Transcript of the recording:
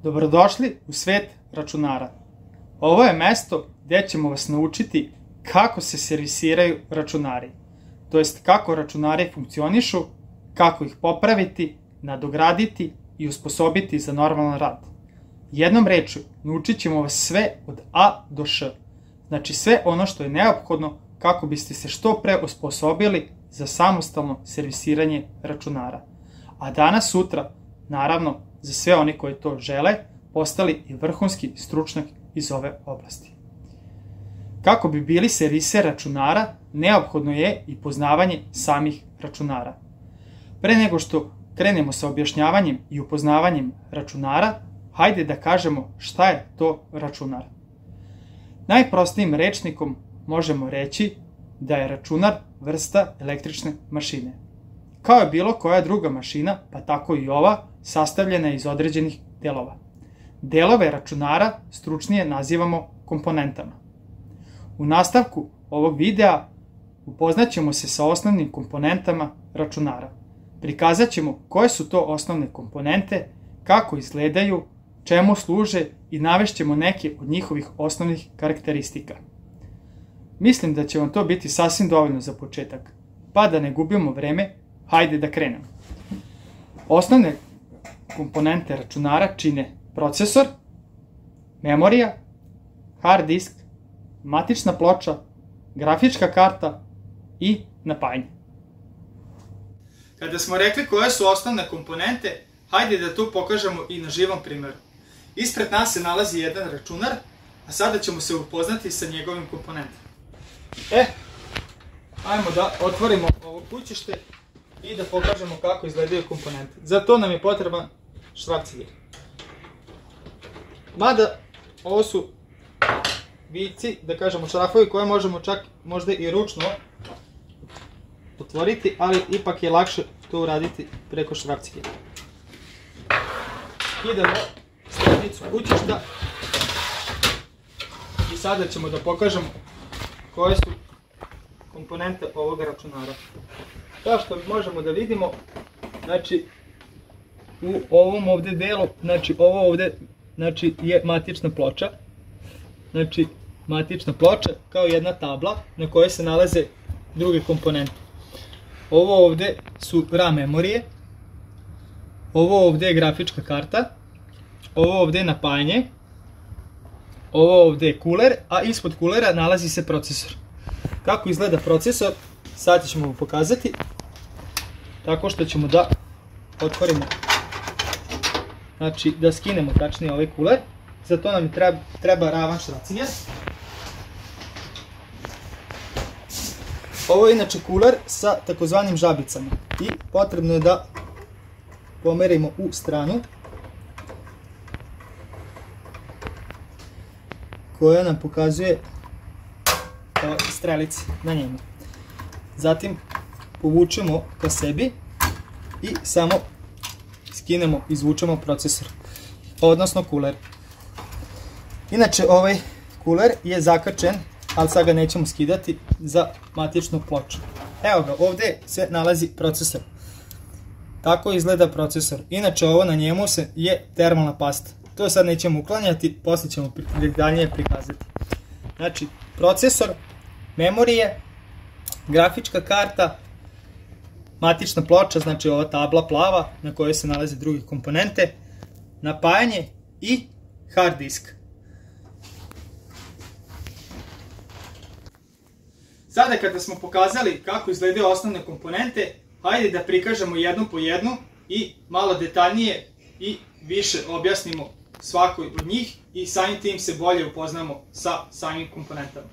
Dobrodošli u svet računara. Ovo je mesto gdje ćemo vas naučiti kako se servisiraju računari, to jest kako računari funkcionišu, kako ih popraviti, nadograditi i usposobiti za normalan rad. Jednom rečju, naučit ćemo vas sve od A do Š, znači sve ono što je neophodno kako biste se što pre osposobili za samostalno servisiranje računara. A danas sutra, naravno, za sve oni koji to žele, postali i vrhunski stručnjak iz ove oblasti. Kako bi bili serviser računara, neophodno je i poznavanje samih računara. Pre nego što krenemo sa objašnjavanjem i upoznavanjem računara, hajde da kažemo šta je to računar. Najprostijim rečnikom možemo reći da je računar vrsta električne mašine. Kao je bilo koja druga mašina, pa tako i ova, sastavljena je iz određenih delova. Delove računara stručnije nazivamo komponentama. U nastavku ovog videa upoznaćemo se sa osnovnim komponentama računara. Prikazat ćemo koje su to osnovne komponente, kako izgledaju, čemu služe i navešćemo neke od njihovih osnovnih karakteristika. Mislim da će vam to biti sasvim dovoljno za početak, pa da ne gubimo vreme, hajde da krenemo. Osnovne komponente računara čine procesor, memorija, hard disk, matična ploča, grafička karta i napajanje. Kada smo rekli koje su osnovne komponente, hajde da to pokažemo i na živom primjeru. Ispred nas se nalazi jedan računar, a sada ćemo se upoznati sa njegovim komponentama. Ajmo da otvorimo ovo kućište i da pokažemo kako izgledaju komponente. Za to nam je potreban šrafciger. Mada ovo su vici, da kažemo šrafovi koje možemo čak možda i ručno otvoriti, ali ipak je lakše to uraditi preko šrafcigera. Idemo stranicu kućišta i sada ćemo da pokažemo koje su komponente ovog računara. Kao što možemo da vidimo, znači u ovom ovde delu, znači ovo ovde je matična ploča. Znači matična ploča kao jedna tabla na kojoj se nalaze druge komponente. Ovo ovde su RAM memorije, ovo ovde je grafička karta, ovo ovde je napajanje, ovo ovde je kuler, a ispod kulera nalazi se procesor. Kako izgleda procesor, sad ćemo vam pokazati, tako što ćemo da otvorimo, znači da skinemo tačnije ovaj kuler, za to nam treba ravan šrafciger. Ovo je inače kuler sa takozvanim žabicama i potrebno je da pomerimo u stranu koja nam pokazuje strelice na njemu. Zatim povučemo ka sebi i samo skinemo, izvučemo procesor, odnosno kuler. Inače ovaj kuler je zakačen, ali sad ga nećemo skidati, za matičnu ploču. Evo ga, ovdje se nalazi procesor. Tako izgleda procesor. Inače ovo na njemu je termalna pasta. To sad nećemo uklanjati, poslije ćemo detaljnije prikazati. Znači procesor, memorije, grafička karta, matična ploča, znači ova tabla plava na kojoj se nalaze druge komponente, napajanje i hard disk. Sada kada smo pokazali kako izgledaju osnovne komponente, hajde da prikažemo jednu po jednu i malo detaljnije i više objasnimo svakoj od njih i samim tim se bolje upoznamo sa samim komponentama.